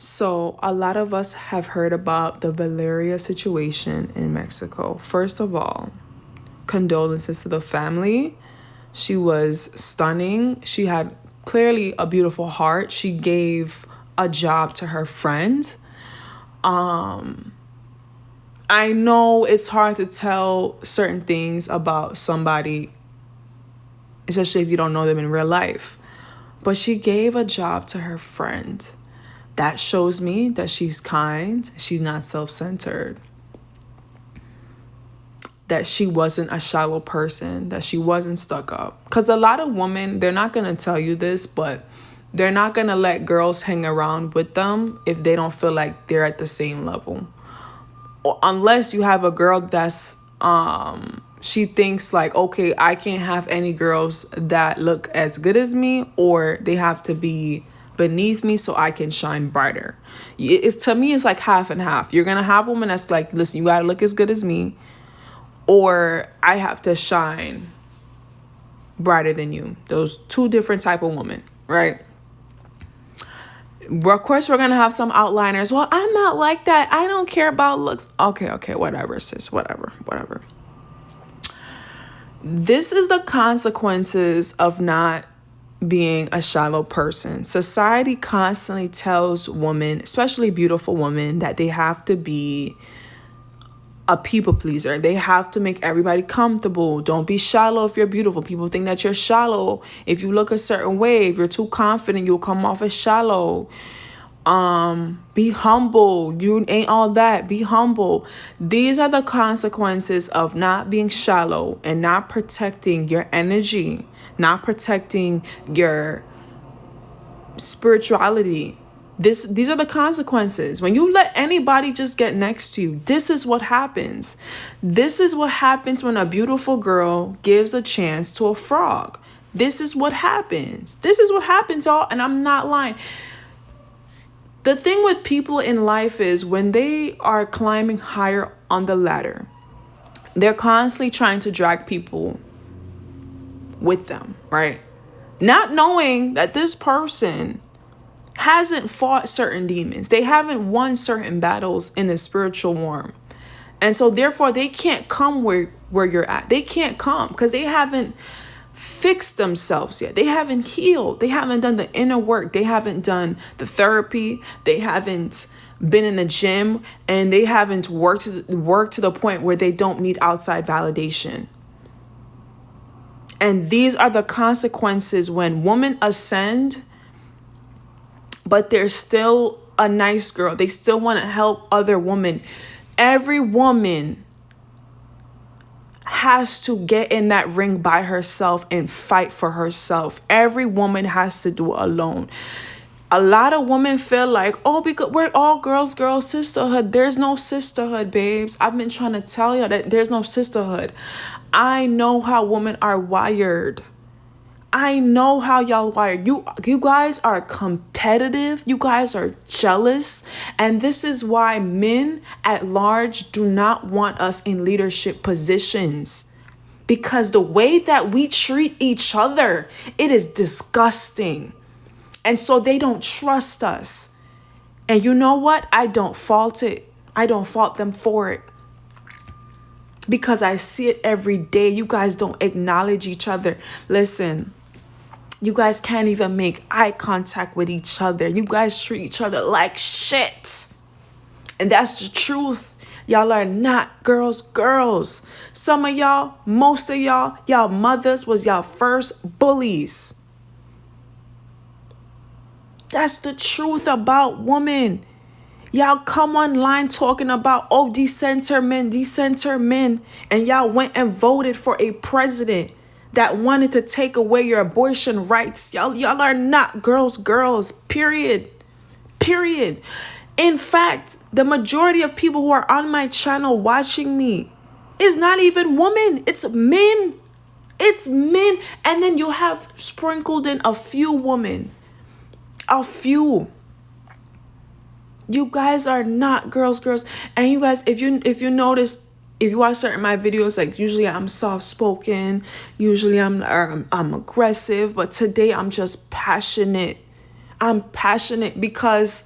So, a lot of us have heard about the Valeria situation in Mexico. First of all, condolences to the family. She was stunning. She had clearly a beautiful heart. She gave a job to her friend. I know it's hard to tell certain things about somebody, especially if you don't know them in real life. But she gave a job to her friend. That shows me that she's kind, she's not self-centered, that she wasn't a shallow person, that she wasn't stuck up. Because a lot of women, they're not going to tell you this, but they're not going to let girls hang around with them if they don't feel like they're at the same level. Or unless you have a girl that's, she thinks like, okay, I can't have any girls that look as good as me, or they have to be beneath me so I can shine brighter. It's, to me, it's like half and half. You're gonna have women that's like, listen, you gotta look as good as me, or I have to shine brighter than you. Those two different type of women, right? Of course, we're gonna have some outliners. Well, I'm not like that. I don't care about looks. Okay, whatever, sis. Whatever. This is the consequences of not being a shallow person. Society constantly tells women, especially beautiful women, that they have to be a people pleaser. They have to make everybody comfortable. Don't be shallow if you're beautiful. People think that you're shallow if you look a certain way. If you're too confident, you'll come off as shallow. Be humble. You ain't all that. Be humble. These are the consequences of not being shallow and not protecting your energy, not protecting your spirituality. These are the consequences. When you let anybody just get next to you, this is what happens. This is what happens when a beautiful girl gives a chance to a frog. This is what happens. This is what happens, y'all, and I'm not lying. The thing with people in life is when they are climbing higher on the ladder, they're constantly trying to drag people with them, right? Not knowing that this person hasn't fought certain demons. They haven't won certain battles in the spiritual realm. And so therefore they can't come where you're at. They can't come because they haven't fixed themselves yet. They haven't healed. They haven't done the inner work. They haven't done the therapy. They haven't been in the gym, and they haven't worked to the point where they don't need outside validation. And these are the consequences when women ascend, but they're still a nice girl. They still want to help other women. Every woman has to get in that ring by herself and fight for herself. Every woman has to do it alone. A lot of women feel like, oh, because we're all girls, sisterhood. There's no sisterhood, babes. I've been trying to tell you that there's no sisterhood. I know how women are wired. I know how y'all wired. You guys are competitive. You guys are jealous. And this is why men at large do not want us in leadership positions. Because the way that we treat each other, it is disgusting. And so they don't trust us. And you know what? I don't fault it. I don't fault them for it. Because I see it every day. You guys don't acknowledge each other. Listen. You guys can't even make eye contact with each other. You guys treat each other like shit. And that's the truth. Y'all are not girls. Some of y'all, most of y'all mothers was y'all first bullies. That's the truth about women. Y'all come online talking about, oh, decenter men. And y'all went and voted for a president that wanted to take away your abortion rights. Y'all are not girls, period. In fact, the majority of people who are on my channel watching me is not even women. It's men. And then you have sprinkled in a few women. A few. You guys are not girls. And you guys, if you notice, if you watch certain of my videos, like usually I'm soft spoken, usually I'm aggressive, but today I'm just passionate. I'm passionate because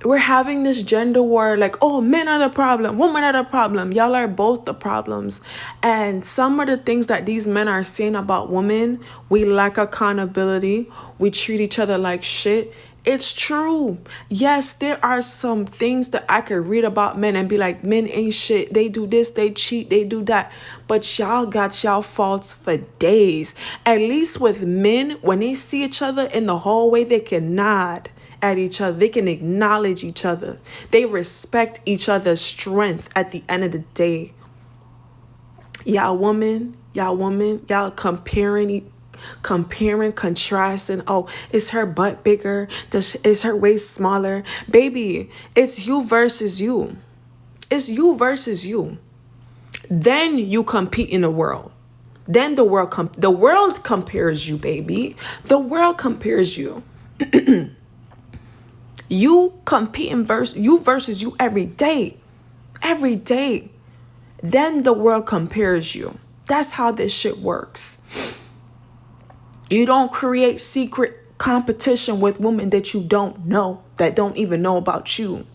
we're having this gender war, like, oh, men are the problem, women are the problem. Y'all are both the problems. And some of the things that these men are saying about women, we lack accountability, we treat each other like shit. It's true. Yes, there are some things that I could read about men and be like, men ain't shit, they do this, they cheat, they do that. But y'all got y'all faults for days. At least with men, when they see each other in the hallway, they can nod at each other. They can acknowledge each other. They respect each other's strength at the end of the day. Y'all y'all comparing, contrasting. Oh, is her butt bigger? Is her waist smaller? Baby, it's you versus you. It's you versus you. Then you compete in the world. Then the world compares you, baby. The world compares you. You competing versus you every day. Every day. Then the world compares you. That's how this shit works. You don't create secret competition with women that you don't know, that don't even know about you.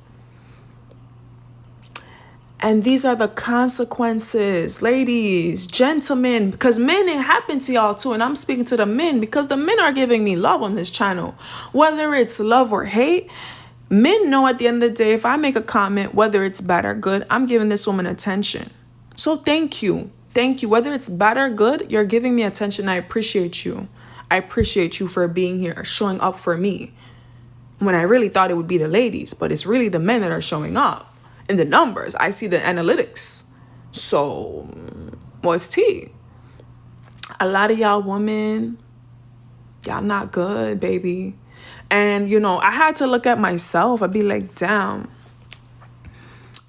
And these are the consequences, ladies, gentlemen, because men, it happened to y'all too. And I'm speaking to the men because the men are giving me love on this channel. Whether it's love or hate, men know at the end of the day, if I make a comment, whether it's bad or good, I'm giving this woman attention. So thank you. Thank you. Whether it's bad or good, you're giving me attention. I appreciate you. I appreciate you for being here, showing up for me. When I really thought it would be the ladies, but it's really the men that are showing up. In the numbers, I see the analytics. So, what's tea? A lot of y'all women, y'all not good, baby. And, I had to look at myself. I'd be like, damn.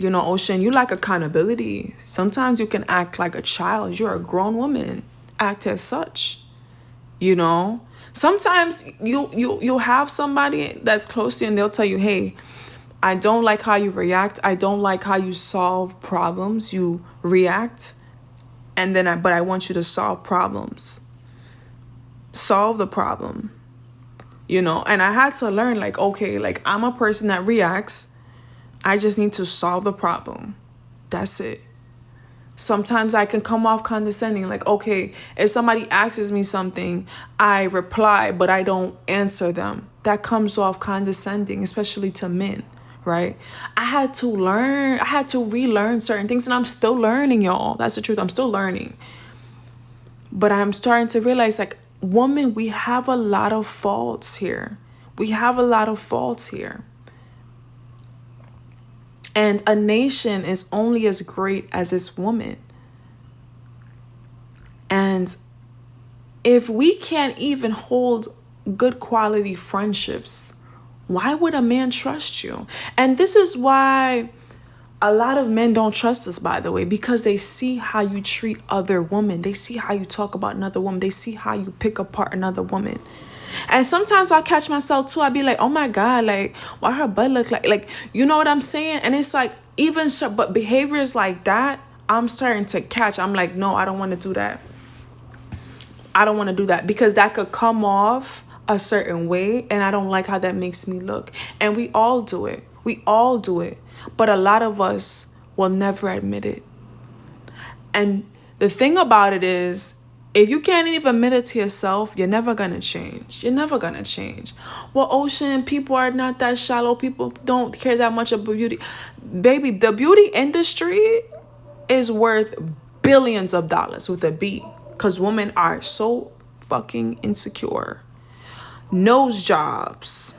Ocean, you lack accountability. Sometimes you can act like a child. You're a grown woman. Act as such. Sometimes you'll have somebody that's close to you and they'll tell you, hey, I don't like how you react. I don't like how you solve problems. You react, but I want you to solve problems. Solve the problem, And I had to learn, okay, I'm a person that reacts. I just need to solve the problem. That's it. Sometimes I can come off condescending, okay, if somebody asks me something, I reply, but I don't answer them. That comes off condescending, especially to men. Right? I had to relearn certain things, and I'm still learning, y'all. That's the truth. I'm still learning. But I'm starting to realize, women, we have a lot of faults here. And a nation is only as great as its woman. And if we can't even hold good quality friendships, why would a man trust you? And this is why a lot of men don't trust us, by the way, because they see how you treat other women. They see how you talk about another woman. They see how you pick apart another woman. And sometimes I'll catch myself too. I'll be like, oh my God, why her butt look like, you know what I'm saying? And it's even so, but behaviors like that, I'm starting to catch. I'm like, no, I don't want to do that. I don't want to do that because that could come off a certain way, and I don't like how that makes me look. And we all do it. But a lot of us will never admit it. And the thing about it is, if you can't even admit it to yourself, you're never gonna change. Well, Ocean, people are not that shallow. People don't care that much about beauty. Baby, the beauty industry is worth billions of dollars with a B, because women are so fucking insecure. Nose jobs,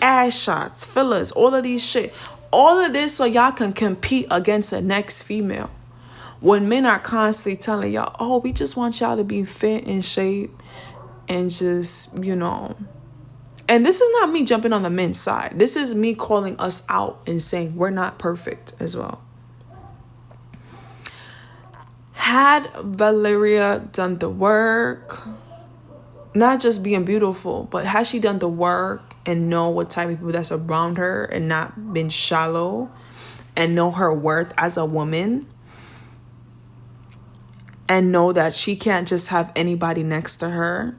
ass shots, fillers, all of these shit. All of this so y'all can compete against the next female. When men are constantly telling y'all, oh, we just want y'all to be fit in shape and just, And this is not me jumping on the men's side. This is me calling us out and saying we're not perfect as well. Had Valeria done the work, not just being beautiful, but has she done the work and know what type of people that's around her and not been shallow and know her worth as a woman and know that she can't just have anybody next to her,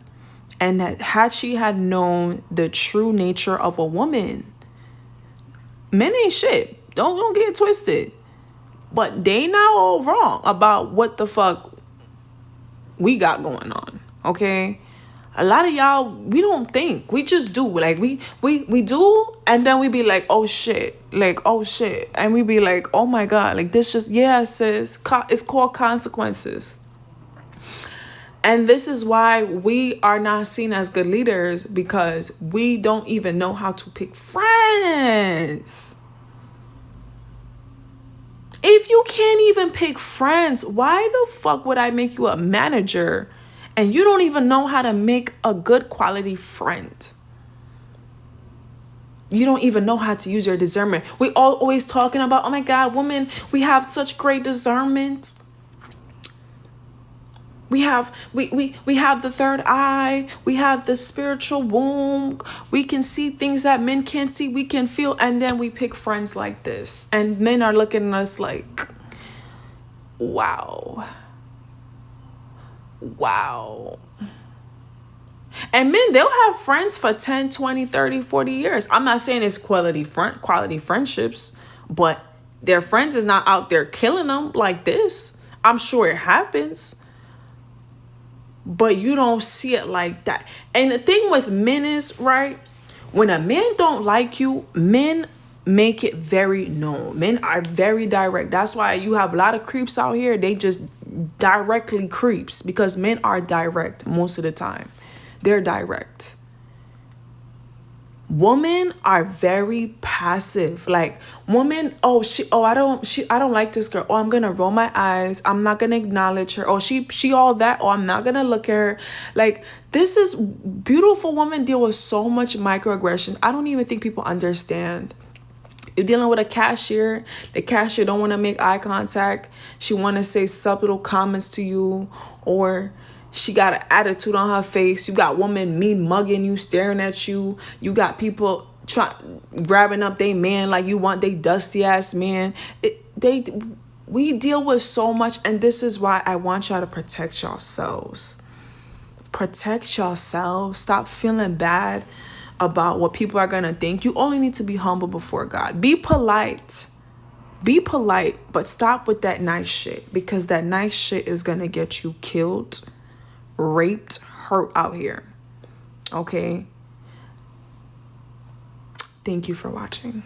and that had she had known the true nature of a woman, Men ain't shit. Don't get it twisted. But they not all wrong about what the fuck we got going on. Okay? A lot of y'all, we don't think. We just do. Like we do, and then we be like, oh shit. Like, oh shit. And we be like, oh my God. Like this just, yeah, sis. It's called consequences. And this is why we are not seen as good leaders, because we don't even know how to pick friends. If you can't even pick friends, why the fuck would I make you a manager and you don't even know how to make a good quality friend? You don't even know how to use your discernment. We all always talking about, oh my God, women, we have such great discernment. We have the third eye. We have the spiritual womb. We can see things that men can't see. We can feel. And then we pick friends like this. And men are looking at us like, wow. Wow. And men, they'll have friends for 10, 20, 30, 40 years. I'm not saying it's quality friendships, but their friends is not out there killing them like this. I'm sure it happens. But you don't see it like that. And the thing with men is, right, when a man don't like you, men make it very known. Men are very direct. That's why you have a lot of creeps out here. They just directly creeps, because men are direct most of the time. They're direct. Women are very passive. Like women, I don't like this girl. Oh, I'm gonna roll my eyes. I'm not gonna acknowledge her. Oh, she all that. Oh, I'm not gonna look at her. Like, this is beautiful women deal with so much microaggression. I don't even think people understand. You're dealing with a cashier. The cashier don't want to make eye contact. She want to say subtle comments to you, or she got an attitude on her face. You got women mean mugging you, staring at you. You got people grabbing up they man like you want they dusty ass man. We deal with so much, and this is why I want y'all to protect yourselves. Protect yourselves. Stop feeling bad about what people are gonna think. You only need to be humble before God. Be polite. Be polite, but stop with that nice shit, because that nice shit is gonna get you killed, raped, hurt out here. Okay? Thank you for watching.